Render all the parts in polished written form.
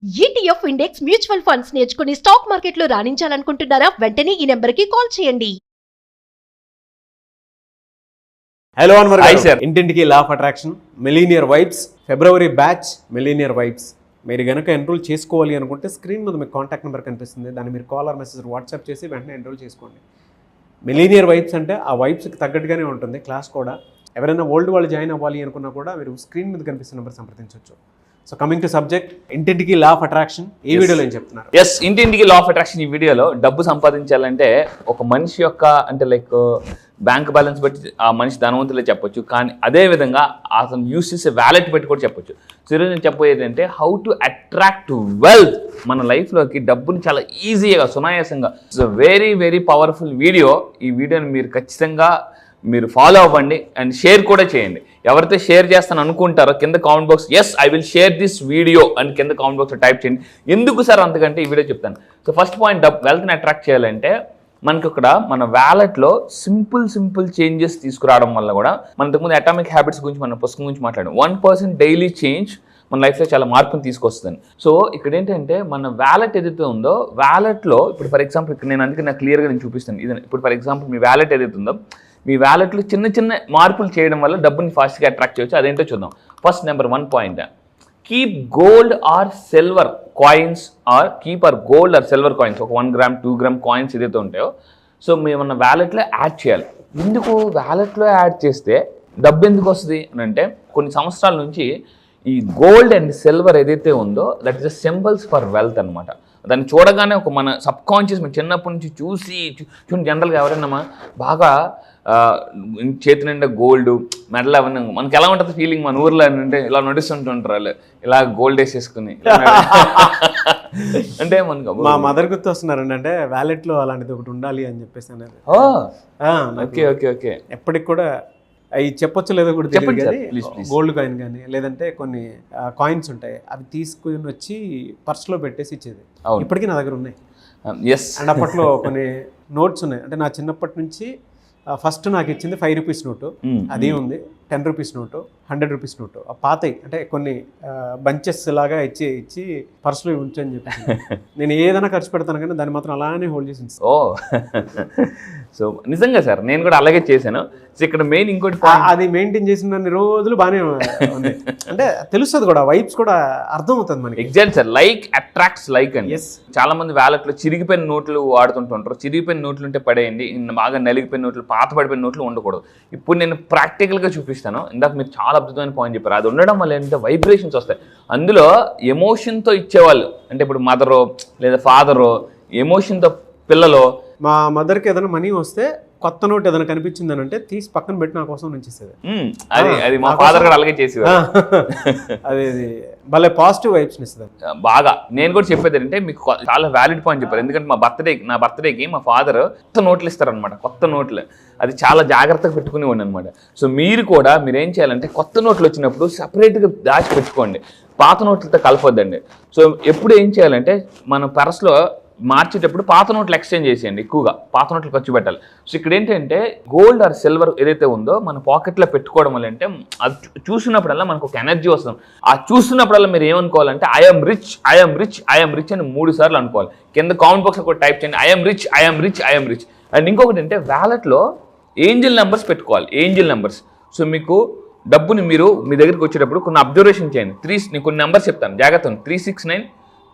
ETF index mutual funds నేర్చుకుని stock మార్కెట్లో రాణించాలనుకుంటున్నారా? వెంటనే ఈ నెంబర్కి కాల్ చేయండి. హలో అన్వర్ Hi, గారు. sir. ఇంటింటికి law of attraction millionaire vibes February batch millionaire vibes మీరు కనుక ఎన్రోల్ చేసుకోవాలి అనుకుంటే స్క్రీన్ మీద మీకు కాంటాక్ట్ నెంబర్ కనిపిస్తుంది. దాన్ని మీరు కాల్ ఆర్ మెసేజ్ వాట్సాప్ చేసి వెంటనే ఎన్రోల్ చేసుకోండి. మిలీనియర్ వైబ్స్ అంటే ఆ వైబ్స్కి తగ్గట్టుగానే ఉంటుంది క్లాస్ కూడా. ఎవరైనా ఓల్డ్ వాళ్ళు జాయిన్ అవ్వాలి అనుకున్నా కూడా మీరు స్క్రీన్ మీద కనిపిస్తున్న నెంబర్ సంప్రదించవచ్చు. సో కమింగ్ టు సబ్జెక్ట్, ఇంటింటికి లా ఆఫ్ అట్రాక్షన్ ఈ వీడియోలో ఏం చెప్తున్నారు? ఎస్, ఇంటింటికి లా ఆఫ్ అట్రాక్షన్. ఈ వీడియోలో డబ్బు సంపాదించాలంటే ఒక మనిషి యొక్క అంటే లైక్ బ్యాంక్ బ్యాలెన్స్ బట్టి ఆ మనిషి ధనవంతులే చెప్పొచ్చు, కానీ అదే విధంగా అతను యూస్ చేసే వ్యాలెట్ బట్టి కూడా చెప్పొచ్చు. సో ఈరోజు నేను చెప్పబోయేది అంటే హౌ టు అట్రాక్ట్ వెల్త్. మన లైఫ్లోకి డబ్బుని చాలా ఈజీగా సునాయాసంగా. So very very powerful video. ఈ వీడియోని మీరు ఖచ్చితంగా మీరు ఫాలో అవ్వండి అండ్ షేర్ కూడా చేయండి. ఎవరైతే షేర్ చేస్తాను అనుకుంటారో కింద comment box yes I will share this video అని కింద కామెంట్ బాక్స్లో టైప్ చేయండి. ఎందుకు సార్ అంతకంటే ఈ వీడియో చెప్తాను. సో ఫస్ట్ పాయింట్, వెల్త్ని అట్రాక్ట్ చేయాలంటే మనకి ఇక్కడ మన వ్యాలెట్లో సింపుల్ చేంజెస్ తీసుకురావడం వల్ల కూడా మన ఇంతకుముందు అటామిక్ హ్యాబిట్స్ గురించి మన పుస్తకం గురించి మాట్లాడాం. 1% డైలీ చేంజ్ మన లైఫ్లో చాలా మార్పుని తీసుకొస్తుంది. సో ఇక్కడ ఏంటంటే మన వ్యాలెట్ ఏదైతే ఉందో వ్యాలెట్లో ఇప్పుడు ఫర్ ఎగ్జాంపుల్ ఇక్కడ నేను అందుకే నాకు క్లియర్గా నేను చూపిస్తాను. ఇది ఇప్పుడు ఫర్ ఎగ్జాంపుల్ మీ వ్యాలెట్ ఏదైతే ఉందో మీ వ్యాలెట్లో చిన్న మార్పులు చేయడం వల్ల డబ్బుని ఫాస్ట్గా అట్రాక్ట్ చేయవచ్చు. అదేంటో చూద్దాం. First number 1 point, keep gold or silver coins or keep or gold or silver coins. ఒక 1 గ్రామ్ 2 గ్రామ్ కాయిన్స్ ఏదైతే ఉంటాయో సో మేము మన వ్యాలెట్లో యాడ్ చేయాలి. ఎందుకు వ్యాలెట్లో యాడ్ చేస్తే డబ్బు ఎందుకు వస్తుంది అని అంటే కొన్ని సంవత్సరాల నుంచి ఈ గోల్డ్ అండ్ సిల్వర్ ఏదైతే ఉందో that is the symbols for wealth అనమాట. దాన్ని చూడగానే ఒక మన సబ్ కాన్షియస్ మన చిన్నప్పటి నుంచి చూసి జనరల్గా ఎవరైనా బాగా చేతి నిండా గోల్డ్ మెడల్ అవన్నీ మనకి ఎలా ఉంటుంది ఫీలింగ్? మన ఊర్లో అంటే ఇలా నడుస్తుంటుంటారు వాళ్ళు ఇలా గోల్డ్ వేసేసుకుని అంటే మనకు మా మదర్ గుర్తు వస్తున్నారండి. అంటే వ్యాలెట్లో అలాంటిది ఒకటి ఉండాలి అని చెప్పేసి అనేది. ఓకే ఓకే ఓకే ఎప్పటికి కూడా అవి చెప్పొచ్చు లేదో కూడా చెప్పండి తెలియదు సార్, కానీ ప్లీజ్. గోల్డ్ కాయిన్ కానీ లేదంటే కొన్ని కాయిన్స్ ఉంటాయి అవి తీసుకుని వచ్చి పర్స్లో పెట్టేసి ఇచ్చేది. అవును. ఇప్పటికీ నా దగ్గర ఉన్నాయి. ఎస్. అండ్ అప్పట్లో కొన్ని నోట్స్ ఉన్నాయి. అంటే నా చిన్నప్పటి నుంచి ఫస్ట్ నాకు ఇచ్చింది 5 రూపీస్ నోటు, అది ఉంది. 10 రూపీస్ నోటు, 100 రూపీస్ నోటు, ఆ పాతయి అంటే కొన్ని బంచెస్ లాగా ఇచ్చి పర్సులో ఉంచని చెప్పి నేను ఏదైనా ఖర్చు పెడతాను కానీ దాన్ని మాత్రం అలానే హోల్డ్ చేసి ఓ సో నిజంగా సార్ నేను కూడా అలాగే చేశాను. సో ఇక్కడ మెయిన్ ఇంకోటి అది మెయింటైన్ చేసిన రోజులు బాగానే ఉంది. అంటే తెలుస్తుంది కూడా, వైబ్స్ కూడా అర్థం అవుతుంది మనకి. Exact sir, like attracts like అండి. Yes. చాలా మంది వ్యాలెట్లో చిరిగిపోయిన నోట్లు వాడుతుంటుంటారు. చిరిగిపోయిన నోట్లు ఉంటే పడేయండి, బాగా నలిగిపోయిన నోట్లు పాత పడిపోయిన నోట్లు ఉండకూడదు. ఇప్పుడు నేను ప్రాక్టికల్గా చూపిస్తాను. ఇందాక మీరు చాలా అద్భుతమైన పాయింట్ చెప్పారు. అది ఉండడం వల్ల ఏంటంటే వైబ్రేషన్స్ వస్తాయి. అందులో ఎమోషన్తో ఇచ్చేవాళ్ళు అంటే ఇప్పుడు మదరో లేదా ఫాదరో ఎమోషన్తో పిల్లలో. మా మదర్కి ఏదైనా మనీ వస్తే కొత్త నోట్ ఏదైనా కనిపించింది అని అంటే తీసి పక్కన పెట్టి నా కోసం ఉంచేసేది. అది మా ఫాదర్ కూడా అలాగే చేసేవారు. అది భలే పాజిటివ్ వైబ్స్ ఇస్తుంది బాగా. నేను కూడా చెప్పేది ఏంటంటే మీకు చాలా వ్యాలిడ్ పాయింట్ చెప్పారు. ఎందుకంటే నా బర్త్డేకి మా ఫాదర్ కొత్త నోట్లు ఇస్తారనమాట. కొత్త నోట్లు అది చాలా జాగ్రత్తగా పెట్టుకునేవాడిని అనమాట. సో మీరు కూడా మీరు ఏం చేయాలంటే కొత్త నోట్లు వచ్చినప్పుడు సపరేట్గా దాచి పెట్టుకోండి, పాత నోట్లతో కలపొద్దండి. సో ఎప్పుడు ఏం చేయాలంటే మన పర్స్లో మార్చేటప్పుడు పాత నోట్లు ఎక్స్చేంజ్ చేసేయండి. ఎక్కువగా పాత నోట్లు ఖర్చు పెట్టాలి. సో ఇక్కడ ఏంటంటే గోల్డ్ ఆర్ సిల్వర్ ఏదైతే ఉందో మన పాకెట్లో పెట్టుకోవడం వల్ల అంటే అది చూసినప్పుడల్లా మనకు ఒక ఎనర్జీ వస్తుంది. ఆ చూసినప్పుడల్లా మీరు ఏమనుకోవాలంటే I'm rich I'm rich I'm rich అని 3 సార్లు అనుకోవాలి. కింద కామెంట్ బాక్స్లో కూడా టైప్ చేయండి I'm rich I'm rich I'm rich. And ఇంకొకటి అంటే వ్యాలెట్లో ఏంజిల్ నెంబర్స్ పెట్టుకోవాలి. Angel numbers. సో మీకు డబ్బుని మీరు మీ దగ్గరికి వచ్చేటప్పుడు కొన్ని అబ్జర్వేషన్ చేయండి. నేను కొన్ని నెంబర్స్ చెప్తాను జాగ్రత్త. 369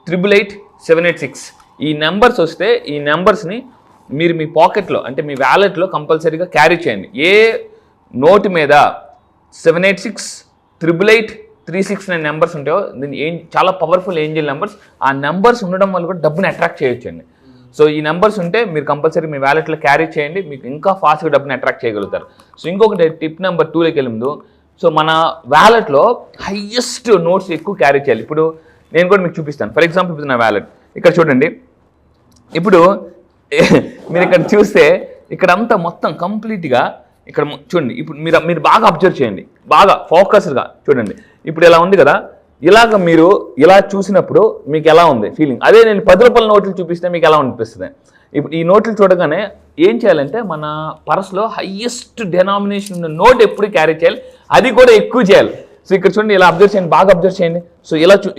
888 786 ఈ నెంబర్స్ వస్తే ఈ నెంబర్స్ని మీరు మీ పాకెట్లో అంటే మీ వ్యాలెట్లో కంపల్సరీగా క్యారీ చేయండి. ఏ నోటు మీద 786 888 369 నెంబర్స్ ఉంటాయో దీన్ని చాలా పవర్ఫుల్ ఏంజిల్ నెంబర్స్. ఆ నెంబర్స్ ఉండడం వల్ల కూడా డబ్బుని అట్రాక్ట్ చేయొచ్చండి. సో ఈ నెంబర్స్ ఉంటే మీరు కంపల్సరీ మీ వ్యాలెట్లో క్యారీ చేయండి, మీకు ఇంకా ఫాస్ట్గా డబ్బుని అట్రాక్ట్ చేయగలుగుతారు. సో ఇంకొకటి టిప్ నెంబర్ 2లోకి వెళ్ళిందో సో మన వ్యాలెట్లో హైయెస్ట్ నోట్స్ ఎక్కువ క్యారీ చేయాలి. ఇప్పుడు నేను కూడా మీకు చూపిస్తాను. ఫర్ ఎగ్జాంపుల్ ఇప్పుడు నా వ్యాలెట్ ఇక్కడ చూడండి. ఇప్పుడు మీరు ఇక్కడ చూస్తే ఇక్కడంతా మొత్తం కంప్లీట్గా ఇక్కడ చూడండి. ఇప్పుడు మీరు బాగా అబ్జర్వ్ చేయండి, బాగా ఫోకస్డ్గా చూడండి. ఇప్పుడు ఇలా ఉంది కదా, ఇలాగ మీరు ఇలా చూసినప్పుడు మీకు ఎలా ఉంది ఫీలింగ్? అదే నేను 10 రూపాయల నోట్లు చూపిస్తే మీకు ఎలా అనిపిస్తుంది? ఇప్పుడు ఈ నోట్లు చూడగానే ఏం చేయాలంటే మన పర్స్లో హైయెస్ట్ డెనామినేషన్ ఉన్న నోట్ ఎప్పుడు క్యారీ చేయాలి, అది కూడా ఎక్కువ చేయాలి. సో ఇక్కడ చూడండి, ఇలా అబ్జర్వ్ చేయండి, బాగా అబ్జర్వ్ చేయండి. సో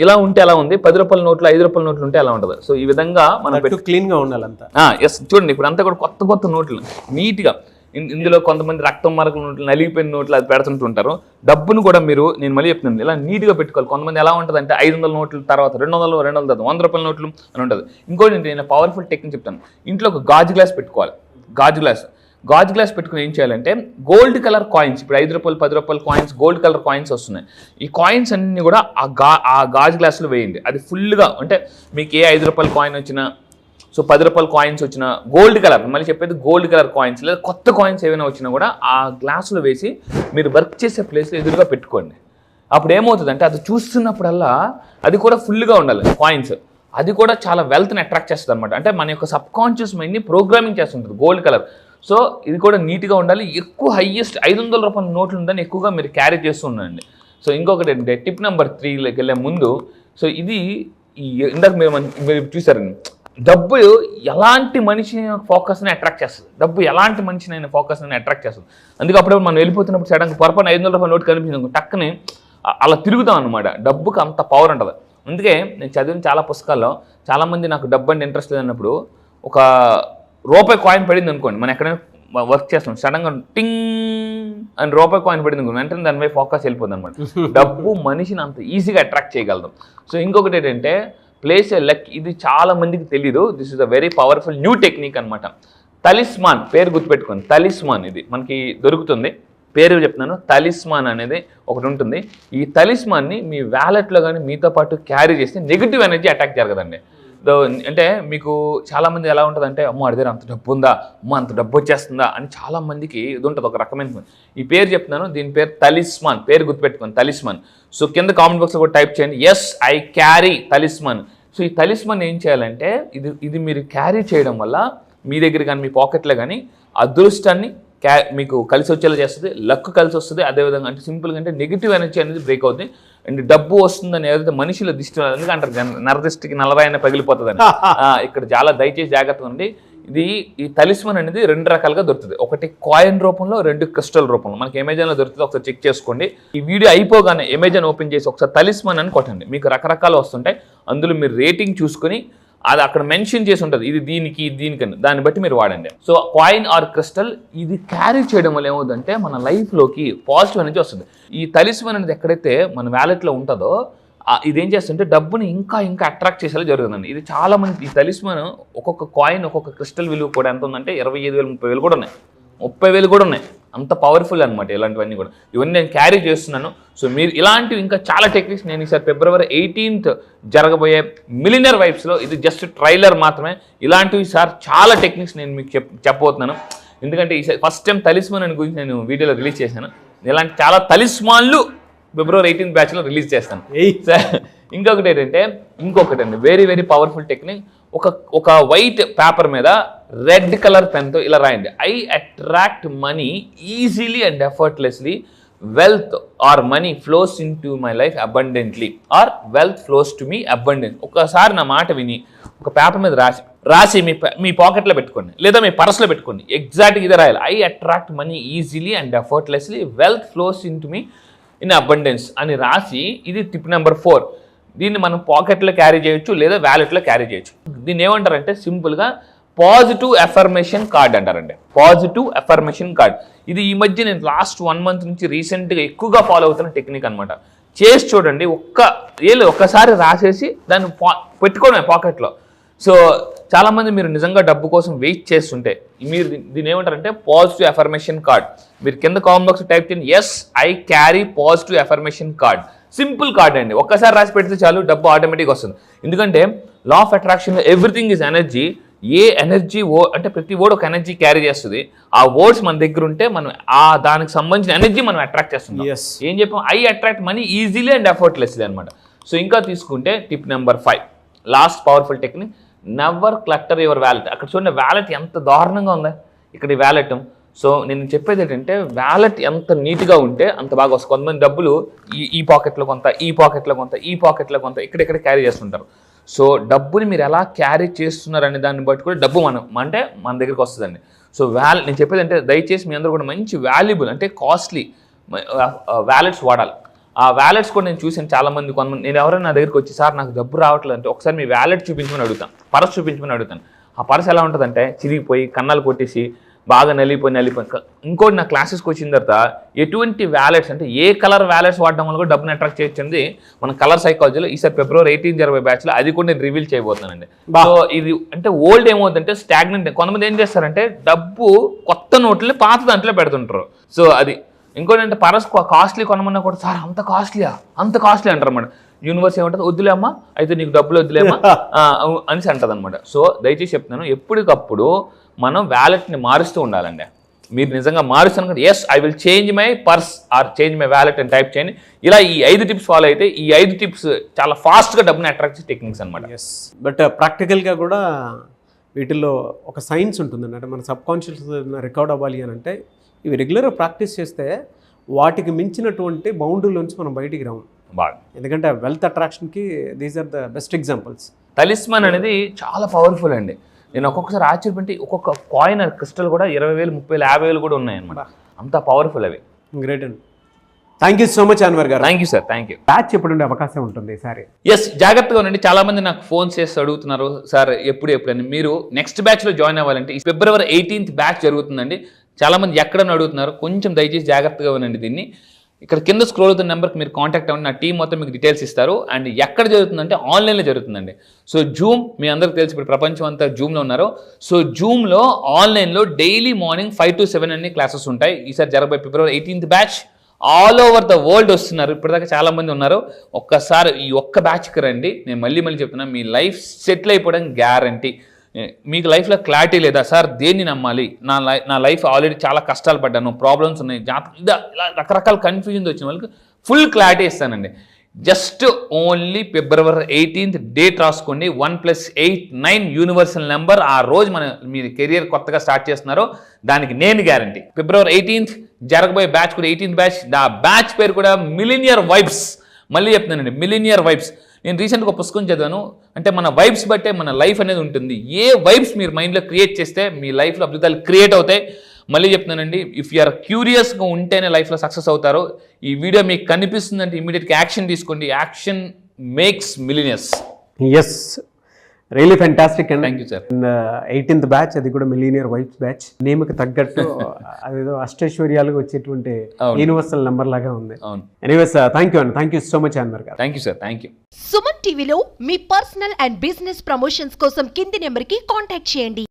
ఇలా ఉంటే ఎలా ఉంది, 10 రూపాయల నోట్లు 5 రూపాయల నోట్లు ఉంటే ఎలా ఉంటుంది. సో ఈ విధంగా మనం క్లీన్గా ఉండాలంతా. ఎస్, చూడండి ఇప్పుడు అంతా కూడా కొత్త నోట్లు నీట్గా. ఇందులో కొంతమంది రక్తం మరకల నోట్లు, నలిగిపోయిన నోట్లు అది పెడుతుంటుంటారు. డబ్బును కూడా నేను మళ్ళీ చెప్తున్నాను, ఇలా నీట్గా పెట్టుకోవాలి. కొంతమంది ఎలా ఉంటుంది అంటే 500 నోట్ల తర్వాత 200 తర్వాత 100 రూపాయల నోట్లు అని ఉంటుంది. ఇంకోటి నేను పవర్ఫుల్ టెక్నిక్ చెప్తాను. ఇంట్లో ఒక గాజు గ్లాస్ పెట్టుకోవాలి. గాజు గ్లాస్ పెట్టుకుని ఏం చేయాలంటే గోల్డ్ కలర్ కాయిన్స్, ఇప్పుడు 5 రూపాయలు 10 రూపాయల కాయిన్స్, గోల్డ్ కలర్ కాయిన్స్ వస్తున్నాయి. ఈ కాయిన్స్ అన్ని కూడా ఆ గాజు గ్లాసులో వేయండి. అది ఫుల్గా, అంటే మీకు ఏ 5 రూపాయల కాయిన్ వచ్చినా, సో 10 రూపాయల కాయిన్స్ వచ్చిన గోల్డ్ కలర్, మళ్ళీ చెప్పేది గోల్డ్ కలర్ కాయిన్స్ లేదా కొత్త కాయిన్స్ ఏమైనా వచ్చినా కూడా ఆ గ్లాసులో వేసి మీరు వర్క్ చేసే ప్లేస్లో ఎదురుగా పెట్టుకోండి. అప్పుడు ఏమవుతుందంటే అది చూస్తున్నప్పుడల్లా అది కూడా ఫుల్గా ఉండాలి కాయిన్స్. అది కూడా చాలా వెల్త్ని అట్రాక్ట్ చేస్తుంది అనమాట. అంటే మన యొక్క సబ్ కాన్షియస్ మైండ్ని ప్రోగ్రామింగ్ చేస్తుంటుంది గోల్డ్ కలర్. సో ఇది కూడా నీట్గా ఉండాలి. ఎక్కువ హైయెస్ట్ 500 రూపాయల నోట్లు ఉందని ఎక్కువగా మీరు క్యారీ చేస్తూ ఉండండి. సో ఇంకొకటి ఏంటంటే టిప్ నెంబర్ 3లోకి వెళ్ళే ముందు, సో ఇది ఇందాక మీరు చూసారండి, డబ్బు ఎలాంటి మనిషి ఫోకస్ని అట్రాక్ట్ చేస్తుంది. డబ్బు ఎలాంటి మనిషిని ఫోకస్ని అట్రాక్ట్ చేస్తుంది. అందుకే అప్పుడప్పుడు మనం వెళ్ళిపోతున్నప్పుడు సడన్గా పొరపాటు 500 రూపాయల నోటు కనిపించింది, టక్కుని అలా తిరుగుతాం అనమాట. డబ్బుకి అంత పవర్ ఉంటుంది. అందుకే నేను చదివిన చాలా పుస్తకాల్లో చాలామంది నాకు డబ్బు అంటే ఇంట్రెస్ట్ లేదన్నప్పుడు ఒక రూపాయి కాయిన్ పడింది అనుకోండి, మనం ఎక్కడైనా వర్క్ చేస్తాం, సడన్గా టింగ్ అని రూపాయి కాయిన్ పడింది అనుకోండి, వెంటనే దానిపై ఫోకస్ వెళ్ళిపోతుంది అనమాట. డబ్బు మనిషిని అంత ఈజీగా అట్రాక్ట్ చేయగలుగుతాం. సో ఇంకొకటి ఏంటంటే ప్లేస్ ఏ లక్. ఇది చాలా మందికి తెలీదు. This is a very powerful new technique అనమాట. తలిస్మాన్, పేరు గుర్తుపెట్టుకోండి, తలిస్మాన్. ఇది మనకి దొరుకుతుంది, పేరు చెప్తున్నాను. తలిస్మాన్ అనేది ఒకటి ఉంటుంది. ఈ తలిస్మాన్ని మీ వ్యాలెట్లో కానీ మీతో పాటు క్యారీ చేస్తే నెగిటివ్ ఎనర్జీ అటాక్ జరగదండి. అంటే మీకు చాలామంది ఎలా ఉంటుందంటే, అమ్మో అడిదే అంత డబ్బు ఉందా, అమ్మో అంత డబ్బు వచ్చేస్తుందా అని చాలామందికి ఇది ఉంటుంది, ఒక రకమైన. ఈ పేరు చెప్తున్నాను, దీని పేరు తలిస్మాన్. పేరు గుర్తుపెట్టుకోండి, తలిస్మాన్. సో కింద కామెంట్ బాక్స్లో కూడా టైప్ చేయండి, ఎస్ ఐ క్యారీ తలిస్మాన్. సో ఈ తలిస్మాన్ ఏం చేయాలంటే ఇది మీరు క్యారీ చేయడం వల్ల మీ దగ్గర కానీ మీ పాకెట్లో కానీ అదృష్టాన్ని మీకు కలిసి వచ్చేలా చేస్తుంది, లక్ కలిసి వస్తుంది. అదేవిధంగా అంటే సింపుల్గా అంటే నెగిటివ్ ఎనర్జీ అనేది బ్రేక్ అవుతుంది. అండ్ డబ్బు వస్తుందని ఏదైతే మనుషుల దృష్టి, ఎందుకంటే అంటారు నరదృష్టికి నల్లరాయన పగిలిపోతుందని. ఇక్కడ చాలా దయచేసి జాగ్రత్తగా ఉండి. ఈ తలిస్మాన్ అనేది 2 రకాలుగా దొరుకుతుంది. ఒకటి కాయిన్ రూపంలో, 2 క్రిస్టల్ రూపంలో. మనకి అమెజాన్లో దొరుకుతుంది, ఒకసారి చెక్ చేసుకోండి. ఈ వీడియో అయిపోగానే అమెజాన్ ఓపెన్ చేసి ఒకసారి తలిస్మాన్ అని కొట్టండి, మీకు రకరకాలు వస్తుంటాయి. అందులో మీరు రేటింగ్ చూసుకొని అది అక్కడ మెన్షన్ చేసి ఉంటుంది, ఇది దీనికని, దాన్ని బట్టి మీరు వాడండి. సో కాయిన్ ఆర్ క్రిస్టల్ ఇది క్యారీ చేయడం వల్ల ఏమవుతుందంటే మన లైఫ్లోకి పాజిటివ్ అనేది వస్తుంది. ఈ తలిస్మాన్ అనేది ఎక్కడైతే మన వ్యాలెట్లో ఉంటుందో ఇదేం చేస్తుంటే డబ్బుని ఇంకా అట్రాక్ట్ చేసేలా జరుగుతుందండి. ఇది చాలా మంది ఈ తలిస్మాన్ ఒక్కొక్క కాయిన్, ఒక్కొక్క క్రిస్టల్ విలువ కూడా ఎంత ఉందంటే 25,000 30,000 కూడా ఉన్నాయి, 30,000 కూడా ఉన్నాయి. అంత పవర్ఫుల్ అనమాట ఇలాంటివన్నీ కూడా. ఇవన్నీ నేను క్యారీ చేస్తున్నాను. సో మీరు ఇలాంటివి ఇంకా చాలా టెక్నిక్స్ నేను ఈసారి February 18th జరగబోయే మిలియనర్ వైబ్స్లో, ఇది జస్ట్ ట్రైలర్ మాత్రమే. ఇలాంటివి సార్ చాలా టెక్నిక్స్ నేను మీకు చెప్పబోతున్నాను. ఎందుకంటే ఈసారి ఫస్ట్ టైం తలిస్మాన్ అని గురించి నేను వీడియోలో రిలీజ్ చేశాను. ఇలాంటి చాలా తలిస్మాన్లు February 18th బ్యాచ్లో రిలీజ్ చేస్తాను. ఇంకొకటి ఏంటంటే ఇంకొకటి వెరీ వెరీ పవర్ఫుల్ టెక్నిక్. ఒక వైట్ పేపర్ మీద రెడ్ కలర్ పెన్తో ఇలా రాయండి, I attract money easily and effortlessly, wealth or money flows into my life abundantly, or wealth flows to me abundant. ఒకసారి నా మాట విని ఒక పేపర్ మీద రాసి మీ పాకెట్లో పెట్టుకోండి, లేదా మీ పర్స్లో పెట్టుకోండి. ఎగ్జాక్ట్గా ఇదే రాయాలి, I attract money easily and effortlessly, wealth flows in to me in abundance అని రాసి, ఇది టిప్ నెంబర్ 4. దీన్ని మనం పాకెట్లో క్యారీ చేయొచ్చు, లేదా వ్యాలెట్లో క్యారీ చేయొచ్చు. దీన్ని ఏమంటారంటే సింపుల్గా పాజిటివ్ అఫర్మేషన్ కార్డ్ అంటారండి. Positive affirmation card. ఇది ఈ మధ్య నేను లాస్ట్ 1 month నుంచి రీసెంట్గా ఎక్కువగా ఫాలో అవుతున్న టెక్నిక్ అనమాట. చేసి చూడండి, ఒక్కసారి రాసేసి దాన్ని పెట్టుకోవడమే పాకెట్లో. సో చాలామంది మీరు నిజంగా డబ్బు కోసం వెయిట్ చేస్తుంటే మీరు దీన్ని ఏమంటారంటే పాజిటివ్ అఫర్మేషన్ కార్డ్. మీరు కింద కామెంట్ బాక్స్ టైప్ చేయండి, yes I carry positive affirmation card. Simple card అండి, ఒక్కసారి రాసి పెడితే చాలు, డబ్బు ఆటోమేటిక్గా వస్తుంది. ఎందుకంటే లా ఆఫ్ అట్రాక్షన్లో ఎవ్రీథింగ్ ఈజ్ ఎనర్జీ. ఏ ఎనర్జీ అంటే ప్రతి వర్డ్ ఒక ఎనర్జీ క్యారీ చేస్తుంది. ఆ వర్డ్స్ మన దగ్గర ఉంటే మనం దానికి సంబంధించిన ఎనర్జీ మనం అట్రాక్ట్ చేస్తున్నాం. ఏం చెప్పాం, I attract money easily and effortlessly అనమాట. సో ఇంకా తీసుకుంటే tip number 5, last powerful technique, never clutter your wallet. అక్కడ చూడండి వ్యాలెట్ ఎంత దారుణంగా ఉందా, ఇక్కడ ఈ వ్యాలెట్. సో నేను చెప్పేది ఏంటంటే వ్యాలెట్ ఎంత నీట్గా ఉంటే అంత బాగా వస్తుంది. కొంతమంది డబ్బులు ఈ పాకెట్లో కొంత, ఈ పాకెట్లో కొంత, ఈ పాకెట్లో కొంత, ఇక్కడెక్కడ క్యారీ చేస్తుంటారు. సో డబ్బుని మీరు ఎలా క్యారీ చేస్తున్నారనే దాన్ని బట్టి కూడా డబ్బు మన దగ్గరికి వస్తుందండి. సో నేను చెప్పేది అంటే దయచేసి మీ అందరూ కూడా మంచి వాల్యుబుల్ అంటే కాస్ట్లీ వ్యాలెట్స్ వాడాలి. ఆ వ్యాలెట్స్ కూడా నేను చూసాను చాలా మంది కొంతమంది. నేను ఎవరైనా నా దగ్గరికి వచ్చి సార్ నాకు డబ్బు రావట్లేదు అంటే ఒకసారి మీ వ్యాలెట్ చూపించమని అడుగుతాను, పర్స్ చూపించమని అడుగుతాను. ఆ పర్స్ ఎలా ఉంటుందంటే చిరిగిపోయి కన్నాలు కొట్టేసి బాగా నలిగిపోయి. ఇంకోటి నా క్లాసెస్కి వచ్చిన తర్వాత ఎటువంటి వ్యాలెట్స్ అంటే ఏ కలర్ వ్యాలెట్స్ వాడడం వల్ల కూడా డబ్బుని అట్రాక్ట్ చేయొచ్చింది మన కలర్ సైకాలజీలో ఈసారి ఫిబ్రవరి 18 జరిగే బ్యాచ్లో అది కూడా నేను రివీల్ చేయబోతున్నానండి. సో ఇది అంటే ఓల్డ్ ఏమవుతుందంటే స్టాగ్నెంట్. కొంతమంది ఏం చేస్తారంటే డబ్బు కొత్త నోట్లని పాత దాంట్లో పెడుతుంటారు. సో అది ఇంకోటి అంటే పరస్ కాస్ట్లీ కొనమన్నా కూడా సార్ అంత కాస్ట్లీ అంటారు అన్నమాట. యూనివర్స్ ఏమంటుంది వద్దులే అమ్మా అయితే నీకు డబ్బులు వద్దులేమా అనేసి అంటది అనమాట. సో దయచేసి చెప్తున్నాను ఎప్పటికప్పుడు మనం వ్యాలెట్ని మారుస్తూ ఉండాలండి. మీరు నిజంగా మారుస్తాను కదా yes I will change my purse or change my wallet అని టైప్ చేయండి. ఇలా ఈ 5 టిప్స్ ఫాలో అయితే ఈ 5 టిప్స్ చాలా ఫాస్ట్గా డబ్బుని అట్రాక్ట్ చేసే టెక్నిక్స్ అనమాట. ఎస్ బట్ ప్రాక్టికల్గా కూడా వీటిల్లో ఒక సైన్స్ ఉంటుందండి. అంటే మన సబ్కాన్షియస్ రికార్డ్ అవ్వాలి అని అంటే ఇవి రెగ్యులర్గా ప్రాక్టీస్ చేస్తే వాటికి మించినటువంటి బౌండరీలోంచి మనం బయటికి రాము బాగా. ఎందుకంటే వెల్త్ అట్రాక్షన్కి these are the best examples. Talisman అనేది చాలా పవర్ఫుల్ అండి. నేను ఒక్కొక్కసారి ఆశ్చర్యపడి ఒక్కొక్క కాయిన్ క్రిస్టల్ కూడా 20,000, 30,000, 50,000 కూడా ఉన్నాయన్నమాట. అంత పవర్ఫుల్ అవి. గ్రేట్ అండి. Thank you so much Anwar గారు. Thank you sir, thank you. Batch ఎప్పుడు ఉండే అవకాశం ఉంటుంది ఈసారి? ఎస్ జాగ్రత్తగా ఉండండి. చాలా మంది నాకు ఫోన్ చేసి అడుగుతున్నారు సార్ ఎప్పుడు అని. మీరు నెక్స్ట్ బ్యాచ్లో జాయిన్ అవ్వాలంటే ఈ ఫిబ్రవరి 18th బ్యాచ్ జరుగుతుందండి. చాలా మంది ఎక్కడని అడుగుతున్నారు, కొంచెం దయచేసి జాగ్రత్తగా ఉండండి దీన్ని. ఇక్కడ కింద స్క్రోల్ అవుతున్న నెంబర్కి మీరు కాంటాక్ట్ అవ్వండి, నా టీం మొత్తం మీకు డీటెయిల్స్ ఇస్తారు. అండ్ ఎక్కడ జరుగుతుందంటే ఆన్లైన్లో జరుగుతుందండి. సో జూమ్ మీ అందరికీ తెలిసి ఇప్పుడు ప్రపంచం అంతా జూమ్లో ఉన్నారు. సో జూమ్లో ఆన్లైన్లో డైలీ మార్నింగ్ 5 to 7 అన్ని క్లాసెస్ ఉంటాయి. ఈసారి జరగబోయే ఫిబ్రవరి 18th batch all over the world వస్తున్నారు. ఇప్పటిదాకా చాలా మంది ఉన్నారు. ఒక్కసారి ఈ ఒక్క బ్యాచ్కి రండి. నేను మళ్ళీ చెప్తున్నా, మీ లైఫ్ సెటిల్ అయిపోవడం గ్యారంటీ. మీకు లైఫ్లో క్లారిటీ లేదా సార్ దేన్ని నమ్మాలి, నా లైఫ్ ఆల్రెడీ చాలా కష్టాలు పడ్డాను, ప్రాబ్లమ్స్ ఉన్నాయి, ఇలా రకరకాల కన్ఫ్యూజన్ వచ్చిన వాళ్ళకి ఫుల్ క్లారిటీ ఇస్తానండి. జస్ట్ ఓన్లీ ఫిబ్రవరి 18th డేట్ రాసుకోండి. 1+8 యూనివర్సల్ నెంబర్. ఆ రోజు మీరు కెరియర్ కొత్తగా స్టార్ట్ చేస్తున్నారో దానికి నేను గ్యారంటీ. ఫిబ్రవరి 18th జరగబోయే బ్యాచ్ కూడా 18th బ్యాచ్. ఆ బ్యాచ్ పేరు కూడా మిలీనియర్ వైబ్స్. మళ్ళీ చెప్తున్నానండి, మిలీనియర్ వైబ్స్. నేను రీసెంట్గా ఒక పుస్తకం చదివాను. అంటే మన వైబ్స్ బట్టే మన లైఫ్ అనేది ఉంటుంది. ఏ వైబ్స్ మీరు మైండ్లో క్రియేట్ చేస్తే మీ లైఫ్లో అద్భుతాలు క్రియేట్ అవుతాయి. మళ్ళీ చెప్తున్నానండి, ఇఫ్ యూఆర్ క్యూరియస్గా ఉంటేనే లైఫ్లో సక్సెస్ అవుతారు. ఈ వీడియో మీకు కనిపిస్తుందంటే ఇమీడియట్గా యాక్షన్ తీసుకోండి. Action makes millionaires. Yes really fantastic అండి. Thank you sir. 18th batch, అది కూడా మిలీనియర్ వైబ్స్ బ్యాచ్. నేమ్కి తగ్గట్టు అదేదో అష్టైశ్వర్యాలుగా వచ్చేటువంటి యూనివర్సల్ నెంబర్ లాగా ఉంది. ఎనీవేస్ థ్యాంక్ యూ అండి. Thank you so much Anwar గారు. Thank you sir, thank you. Suman టీవీలో మీ పర్సనల్ అండ్ బిజినెస్ ప్రమోషన్స్ కోసం కింది నెంబర్కి కాంటాక్ట్ చేయండి.